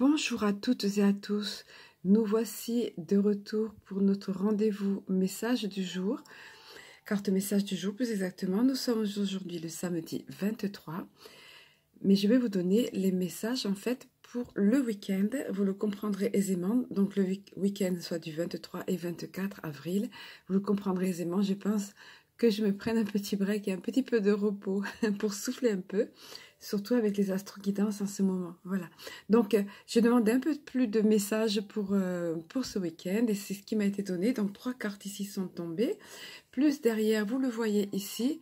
Bonjour à toutes et à tous, nous voici de retour pour notre rendez-vous message du jour, carte message du jour plus exactement. Nous sommes aujourd'hui le samedi 23, mais je vais vous donner les messages en fait pour le week-end, vous le comprendrez aisément, donc le week-end soit du 23 et 24 avril, vous le comprendrez aisément, je pense que je me prenne un petit break et un petit peu de repos pour souffler un peu, surtout avec les astro-guidances en ce moment. Voilà. Donc, j'ai demandé un peu plus de messages pour ce week-end et c'est ce qui m'a été donné. Donc, 3 cartes ici sont tombées. Plus derrière, vous le voyez ici.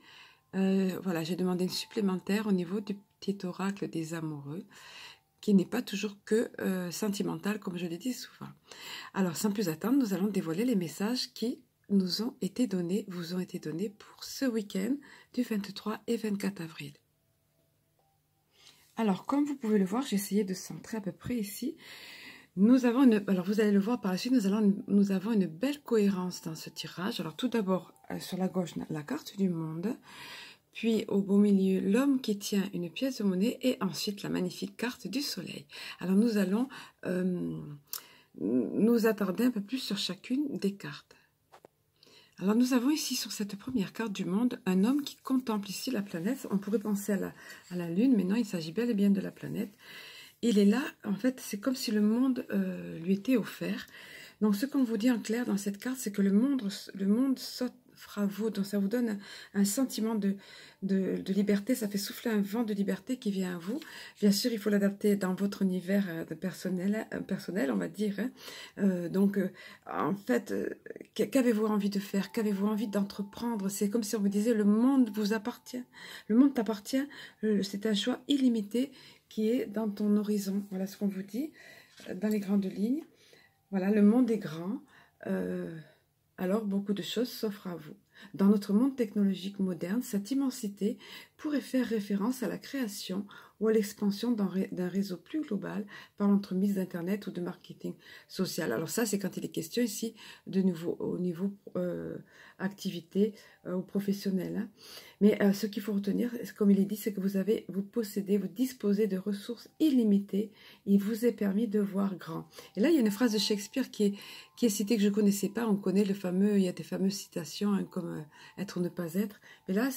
Voilà, j'ai demandé une supplémentaire au niveau du petit oracle des amoureux, qui n'est pas toujours que sentimental, comme je l'ai dit souvent. Alors, sans plus attendre, nous allons dévoiler les messages qui vous ont été donnés pour ce week-end du 23 et 24 avril. Alors, comme vous pouvez le voir, j'ai essayé de centrer à peu près ici. Nous avons alors vous allez le voir par la suite, nous avons une belle cohérence dans ce tirage. Alors, tout d'abord, sur la gauche, la carte du monde. Puis, au beau milieu, l'homme qui tient une pièce de monnaie. Et ensuite, la magnifique carte du soleil. Alors, nous allons nous attarder un peu plus sur chacune des cartes. Alors, nous avons ici, sur cette première carte du monde, un homme qui contemple ici la planète. On pourrait penser à la Lune, mais non, il s'agit bel et bien de la planète. Il est là, en fait, c'est comme si le monde lui était offert. Donc, ce qu'on vous dit en clair dans cette carte, c'est que le monde s'offre à vous. Donc, ça vous donne un sentiment de liberté. Ça fait souffler un vent de liberté qui vient à vous. Bien sûr, il faut l'adapter dans votre univers personnel, on va dire. En fait, qu'avez-vous envie de faire? Qu'avez-vous envie d'entreprendre? C'est comme si on vous disait, le monde vous appartient. Le monde t'appartient. C'est un choix illimité qui est dans ton horizon. Voilà ce qu'on vous dit dans les grandes lignes. Voilà, le monde est grand, alors beaucoup de choses s'offrent à vous. Dans notre monde technologique moderne, cette immensité pourrait faire référence à la création ou à l'expansion d'un réseau plus global par l'entremise d'Internet ou de marketing social. Alors ça, c'est quand il est question ici de nouveau au niveau activité ou professionnelle. Hein. Mais ce qu'il faut retenir, comme il est dit, c'est que vous possédez, vous disposez de ressources illimitées. Il vous est permis de voir grand. Et là, il y a une phrase de Shakespeare qui est citée que je ne connaissais pas. On connaît il y a des fameuses citations hein, comme être ou ne pas être. Mais là,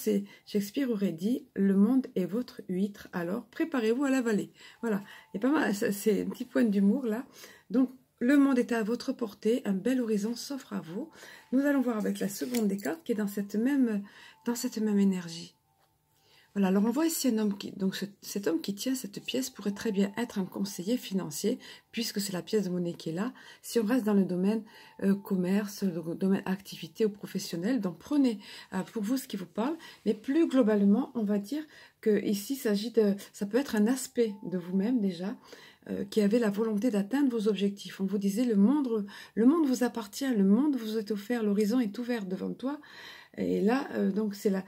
Shakespeare aurait dit « Le monde est votre huître, alors préparez-vous à l'avaler ». Voilà, et pas mal, c'est un petit point d'humour là. Donc, le monde est à votre portée, un bel horizon s'offre à vous. Nous allons voir avec la seconde des cartes qui est dans cette même énergie. Voilà, alors on voit ici un homme cet homme qui tient cette pièce pourrait très bien être un conseiller financier, puisque c'est la pièce de monnaie qui est là. Si on reste dans le domaine commerce, le domaine activité ou professionnel, donc prenez pour vous ce qui vous parle, mais plus globalement, on va dire que ici ça peut être un aspect de vous-même déjà, qui avait la volonté d'atteindre vos objectifs. On vous disait, le monde vous appartient, le monde vous est offert, l'horizon est ouvert devant toi. Et là, donc c'est la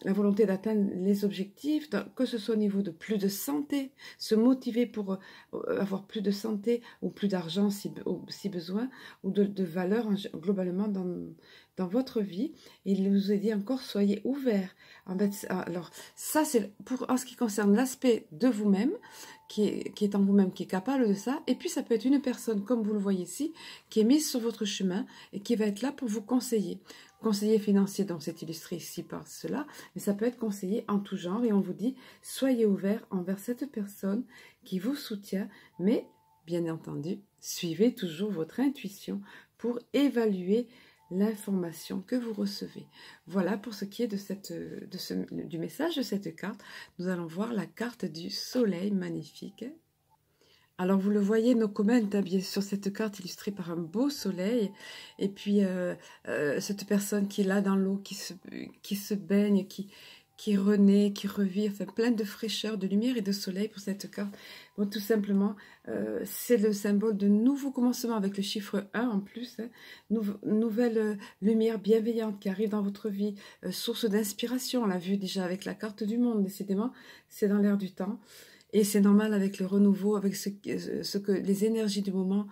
volonté d'atteindre les objectifs, que ce soit au niveau de plus de santé, se motiver pour avoir plus de santé ou plus d'argent si besoin, ou de valeur globalement dans votre vie. Et il nous a dit encore, soyez ouverts. En fait, alors ça c'est en ce qui concerne l'aspect de vous-même, qui est en vous-même, qui est capable de ça. Et puis ça peut être une personne, comme vous le voyez ici, qui est mise sur votre chemin et qui va être là pour vous conseiller. Conseiller financier, donc c'est illustré ici par cela, mais ça peut être conseiller en tout genre et on vous dit, soyez ouverts envers cette personne qui vous soutient, mais bien entendu, suivez toujours votre intuition pour évaluer l'information que vous recevez. Voilà pour ce qui est du message de cette carte. Nous allons voir la carte du soleil magnifique. Alors, vous le voyez, nos comments bien sur cette carte illustrée par un beau soleil. Et puis, cette personne qui est là dans l'eau, qui se baigne, qui renaît, qui revit, enfin, plein de fraîcheur, de lumière et de soleil pour cette carte. Bon, tout simplement, c'est le symbole de nouveau commencement avec le chiffre 1 en plus. Hein, nouvelle lumière bienveillante qui arrive dans votre vie, source d'inspiration. On l'a vu déjà avec la carte du monde, décidément, c'est dans l'air du temps. Et c'est normal avec le renouveau, avec les énergies du moment,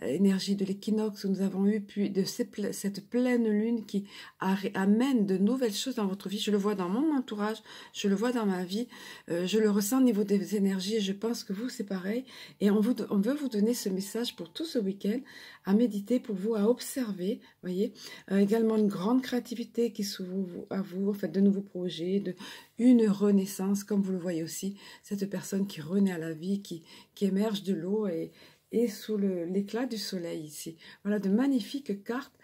énergie de l'équinoxe que nous avons eu, puis de cette pleine lune qui amène de nouvelles choses dans votre vie. Je le vois dans mon entourage, je le vois dans ma vie, je le ressens au niveau des énergies et je pense que vous, c'est pareil. Et on veut vous donner ce message pour tout ce week-end, à méditer pour vous, à observer, voyez. Également une grande créativité qui s'ouvre à vous, en fait, de nouveaux projets, une renaissance, comme vous le voyez aussi, cette personne qui renaît à la vie, qui émerge de l'eau et sous l'éclat du soleil ici. Voilà, de magnifiques cartes.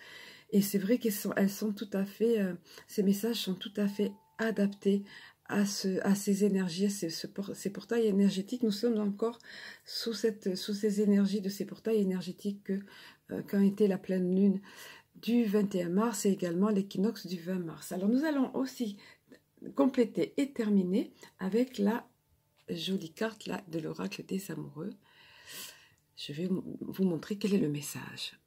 Et c'est vrai qu'elles sont tout à fait, ces messages sont tout à fait adaptés à ces énergies, ces portails énergétiques. Nous sommes encore sous ces énergies de ces portails énergétiques qu'a été la pleine lune du 21 mars et également l'équinoxe du 20 mars. Alors nous allons aussi compléter et terminer avec la jolie carte là de l'oracle des amoureux. Je vais vous montrer quel est le message.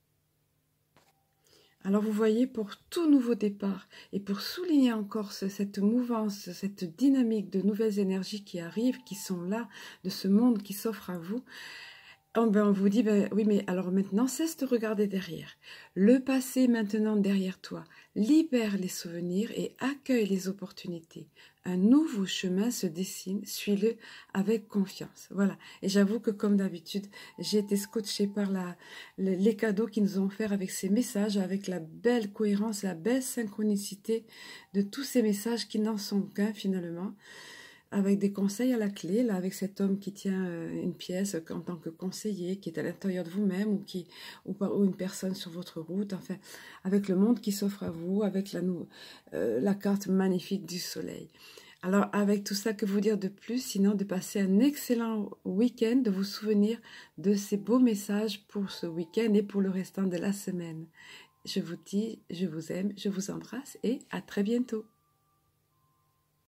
Alors vous voyez, pour tout nouveau départ et pour souligner encore cette mouvance, cette dynamique de nouvelles énergies qui arrivent, qui sont là, de ce monde qui s'offre à vous, on vous dit, oui, mais alors maintenant, cesse de regarder derrière. Le passé est maintenant derrière toi. Libère les souvenirs et accueille les opportunités. Un nouveau chemin se dessine, suis-le avec confiance. Voilà. Et j'avoue que comme d'habitude, j'ai été scotchée par les cadeaux qu'ils nous ont offerts avec ces messages, avec la belle cohérence, la belle synchronicité de tous ces messages qui n'en sont qu'un finalement. Avec des conseils à la clé, là, avec cet homme qui tient une pièce en tant que conseiller, qui est à l'intérieur de vous-même ou une personne sur votre route, enfin, avec le monde qui s'offre à vous, avec la carte magnifique du soleil. Alors, avec tout ça, que vous dire de plus, sinon de passer un excellent week-end, de vous souvenir de ces beaux messages pour ce week-end et pour le restant de la semaine. Je vous dis, je vous aime, je vous embrasse et à très bientôt.